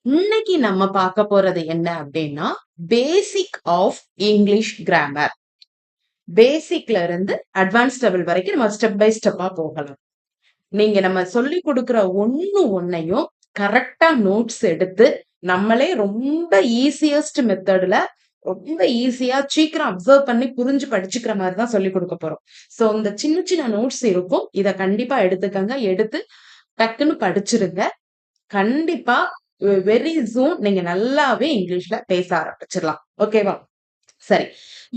இன்னைக்கு நம்ம பார்க்க போறது என்ன அப்படின்னா பேசிக் ஆஃப் இங்கிலீஷ் கிராமர். பேசிக்ல இருந்து அட்வான்ஸ் லெவல் வரைக்கும் நம்ம ஸ்டெப் பை ஸ்டெப்பா போகலாம். நீங்க நம்ம சொல்லி கொடுக்கிற ஒன்னையும் கரெக்டா நோட்ஸ் எடுத்து நம்மளே ரொம்ப ஈஸியஸ்ட் மெத்தட்ல ரொம்ப ஈஸியா சீக்கிரம் அப்சர்வ் பண்ணி புரிஞ்சு படிச்சுக்கிற மாதிரி தான் சொல்லி கொடுக்க போறோம். சோ இந்த சின்ன சின்ன நோட்ஸ் இருக்கும், இத கண்டிப்பா எடுத்துக்கங்க. எடுத்து டக்குன்னு படிச்சிருங்க. கண்டிப்பா வெரி சூன் நீங்க நல்லாவே இங்கிலீஷ்ல பேச ஆரம்பிச்சிடலாம். ஓகேவா? சரி.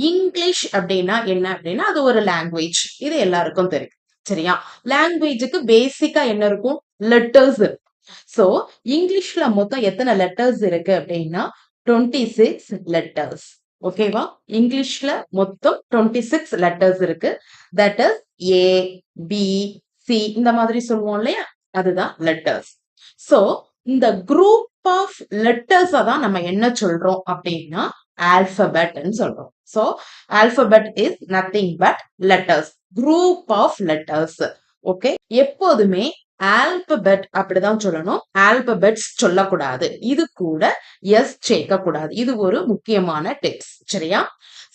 இங்கிலீஷ் அப்படின்னா என்ன அப்படின்னா அது ஒரு லாங்குவேஜ். இது எல்லாருக்கும் தெரியும். சரியா? லாங்குவேஜுக்கு பேசிக்கா என்ன இருக்கும்? லெட்டர்ஸ் இருக்கும். சோ இங்கிலீஷ்ல மொத்தம் எத்தனை லெட்டர்ஸ் இருக்கு அப்படின்னா 26 லெட்டர்ஸ். ஓகேவா? இங்கிலீஷ்ல மொத்தம் 26 லெட்டர்ஸ் இருக்கு. That is A, B, C இந்த மாதிரி சொல்லுவோம் இல்லையா? அதுதான் லெட்டர்ஸ். சோ இந்த குரூப் ஆஃப் லெட்டர்ஸ் தான் நம்ம என்ன சொல்றோம் அப்படின்னா ஆல்பபெட்னு சொல்றோம். So alphabet is nothing but letters, group of letters. Okay, எப்போதுமே ஆல்பபெட் அப்படிதான் சொல்லணும், ஆல்பபெட்ஸ் சொல்லக்கூடாது. இது கூட எஸ் சேர்க்க கூடாது. இது ஒரு முக்கியமான டிப்ஸ். சரியா?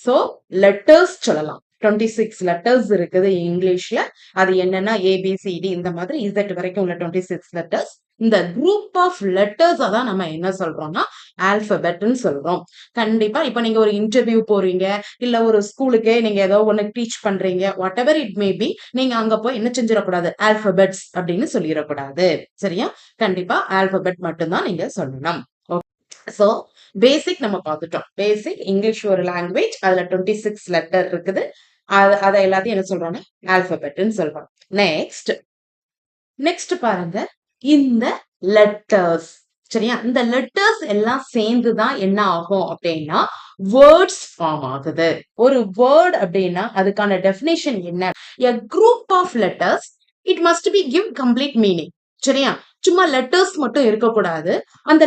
சோ லெட்டர்ஸ் சொல்லலாம். 26 லெட்டர்ஸ் இருக்குது இங்கிலீஷ்ல. அது என்னன்னா ஏபிசிடி இந்த மாதிரி இசட் வரைக்கும் உள்ள 26 லெட்டர்ஸ். இந்த குரூப் ஆஃப் லெட்டர்ஸ் தான் நம்ம என்ன சொல்றோம்னா ஆல்பபெட்னு சொல்றோம். கண்டிப்பா இப்ப நீங்க ஒரு இன்டர்வியூ போறீங்க, இல்ல ஒரு ஸ்கூலுக்கே நீங்க ஏதோ ஒண்ணு டீச் பண்றீங்க, what ever it may be, நீங்க அங்க போய் என்ன செஞ்சிடக்கூடாது, ஆல்பபெட்ஸ் அப்படின்னு சொல்லிடக்கூடாது. சரியா? கண்டிப்பா ஆல்பபெட் மட்டும்தான் நீங்க சொல்லணும். சோ பேசிக் நம்ம பார்த்துட்டோம். பேசிக் இங்கிலீஷ் ஒரு லாங்குவேஜ், அதுல 26 லெட்டர் இருக்குது. அத எல்லாத்தையும் என்ன சொல்றோம்னா ஆல்பபெட்னு சொல்றோம். நெக்ஸ்ட் நெக்ஸ்ட் பாருங்க, இந்த லெட்டர்ஸ். சரியா? இந்த லெட்டர்ஸ் எல்லாம் சேர்ந்துதான் என்ன ஆகும் அப்படின்னா வேர்ட்ஸ் ஃபார்ம் ஆகுது. ஒரு வேர்ட் அப்படின்னா அதுக்கான டெஃபினேஷன் என்ன? a group of letters, it must be give complete meaning. சரியா? சும்மா லெட்டர்ஸ் மட்டும் இருக்கக்கூடாது. அந்த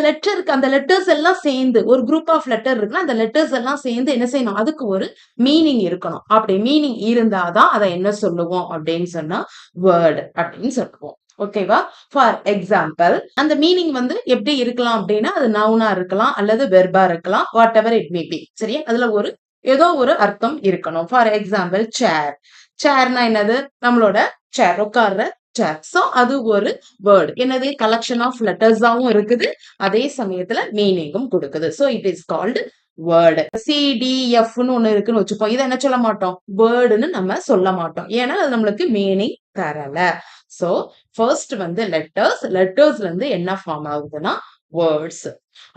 லெட்டர்ஸ் எல்லாம் சேர்ந்து ஒரு குரூப் ஆஃப் லெட்டர் இருக்குன்னா அந்த லெட்டர்ஸ் எல்லாம் சேர்ந்து என்ன செய்யணும், அதுக்கு ஒரு மீனிங் இருக்கணும். அப்படி மீனிங் இருந்தாதான் அதை என்ன சொல்லுவோம் அப்படின்னு சொன்னா வேர்ட் அப்படின்னு சொல்லுவோம். ஓகேவா? ஃபார் எக்ஸாம்பிள் அந்த மீனிங் வந்து எப்படி இருக்கலாம் அப்படின்னா அது நவுனா இருக்கலாம் அல்லது வெர்பா இருக்கலாம், what ever it may be. சரியா? அதுல ஏதோ ஒரு அர்த்தம் இருக்கணும். ஃபார் எக்ஸாம்பிள் சேர். சேர்னா என்னது? நம்மளோட சேர், உட்கார்ற சேர். சோ அது ஒரு வேர்ட். என்னது? கலெக்ஷன் ஆஃப் லெட்டர்ஸாவும் இருக்குது, அதே சமயத்துல மீனிங்கும் கொடுக்குது. So it is called word. சிடிஎஃப்னு ஒண்ணு இருக்குன்னு வச்சுப்போம். இதை என்ன சொல்ல மாட்டோம்? வேர்டுன்னு நம்ம சொல்ல மாட்டோம். ஏன்னா அது நம்மளுக்கு மீனிங் தரல. சோ ஃபர்ஸ்ட் வந்து லெட்டர்ஸ்ல இருந்து என்ன ஃபார்ம் ஆகுதுன்னா வேர்ட்ஸ்.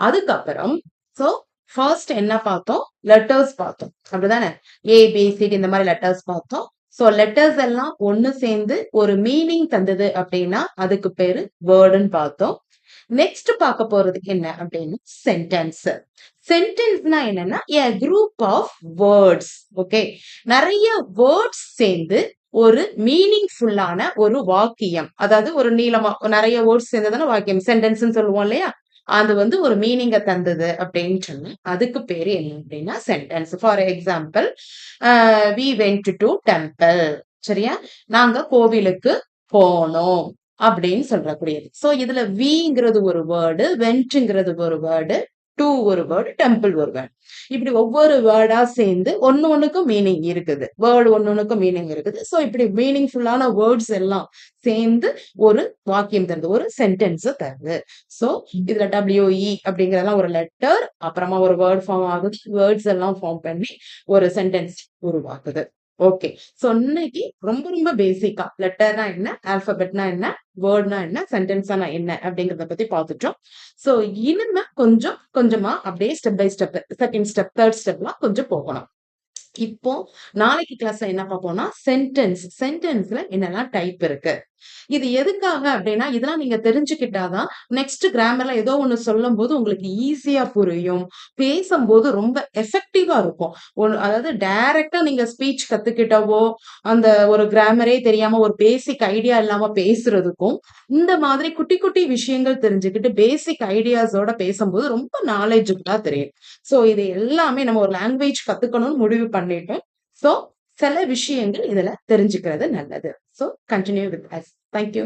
அதுக்கப்புறம் சோ ஃபர்ஸ்ட் என்ன பார்த்தோம்? லெட்டர்ஸ் பார்த்தோம். அப்படிதானே? ஏபிசிடி இந்த மாதிரி லெட்டர்ஸ் பார்த்தோம். சோ லெட்டர்ஸ் எல்லாம் ஒண்ணு சேர்ந்து ஒரு மீனிங் தந்தது அப்படின்னா அதுக்கு பேரு வேர்டுன்னு பார்த்தோம். நெக்ஸ்ட் பார்க்க போறது என்ன அப்படின்னா சென்டென்ஸ். சென்டென்ஸ்னா என்னன்னா a group of words. Okay, நிறைய வேர்ட்ஸ் சேர்ந்து ஒரு மீனிங்ஃபுல்லான ஒரு வாக்கியம், அதாவது ஒரு நீளமா நிறைய வேர்ட்ஸ் சேர்ந்ததான வாக்கியம் சென்டென்ஸ் சொல்லுவோம் இல்லையா? அது வந்து ஒரு மீனிங்க தந்தது அப்படின்னு சொன்னா அதுக்கு பேரு என்ன அப்படின்னா sentence. For example we went to temple. சரியா? நாங்க கோவிலுக்கு போனோம் அப்படின்னு சொல்லக்கூடியது. சோ இதுல விங்கிறது ஒரு வேர்டு, வென்ட்ங்கிறது ஒரு வேர்டு, டு ஒரு வேர்டு, டெம்பிள் ஒரு வேர்டு. இப்படி ஒவ்வொரு வேர்டா சேர்ந்து ஒண்ணுக்கும் மீனிங் இருக்குது. வேர்டு ஒண்ணுக்கும் மீனிங் இருக்குது. சோ இப்படி மீனிங்ஃபுல்லான வேர்ட்ஸ் எல்லாம் சேர்ந்து ஒரு வாக்கியம் தருது, ஒரு சென்டென்ஸ் தருது. சோ இதுல டபிள்யூஇ அப்படிங்கறதெல்லாம் ஒரு லெட்டர், அப்புறமா ஒரு வேர்ட் ஃபார்ம் ஆகுது, வேர்ட்ஸ் எல்லாம் ஃபார்ம் பண்ணி ஒரு சென்டென்ஸ் உருவாக்குது. ஓகே, சோ இன்னைக்கு ரொம்ப ரொம்ப பேசிக்கா லெட்டர்னா என்ன, ஆல்பபெட்னா என்ன, வேர்ட்னா என்ன, சென்டென்ஸ்னா என்ன அப்படிங்கறத பத்தி பார்த்துட்டோம். சோ இனிமே கொஞ்சம் கொஞ்சமா அப்படியே step by step, second step, third ஸ்டெப்லாம் கொஞ்சம் போகணும். இப்போ நாளைக்கு கிளாஸ்ல என்ன பார்ப்போம்னா சென்டென்ஸ்ல என்னெல்லாம் டைப் இருக்கு. இது எதுக்காக அப்படின்னா இதெல்லாம் நீங்க தெரிஞ்சுக்கிட்டாதான் நெக்ஸ்ட் கிராமர்ல ஏதோ ஒண்ணு சொல்லும் போது உங்களுக்கு ஈஸியா புரியும், பேசும்போது ரொம்ப எஃபெக்டிவா இருக்கும். அதாவது டைரக்டா நீங்க ஸ்பீச் கத்துக்கிட்டவோ அந்த ஒரு கிராமரே தெரியாம ஒரு பேசிக் ஐடியா இல்லாம பேசுறதுக்கும் இந்த மாதிரி குட்டி குட்டி விஷயங்கள் தெரிஞ்சுக்கிட்டு பேசிக் ஐடியாஸோட பேசும்போது ரொம்ப நாலேஜபிளா தெரியும். சோ இது எல்லாமே நம்ம ஒரு லாங்குவேஜ் கத்துக்கணும்னு முடிவு பண்ணிட்டோம். சோ சில விஷயங்கள் இதுல தெரிஞ்சுக்கிறது நல்லது. So continue with us. Thank you.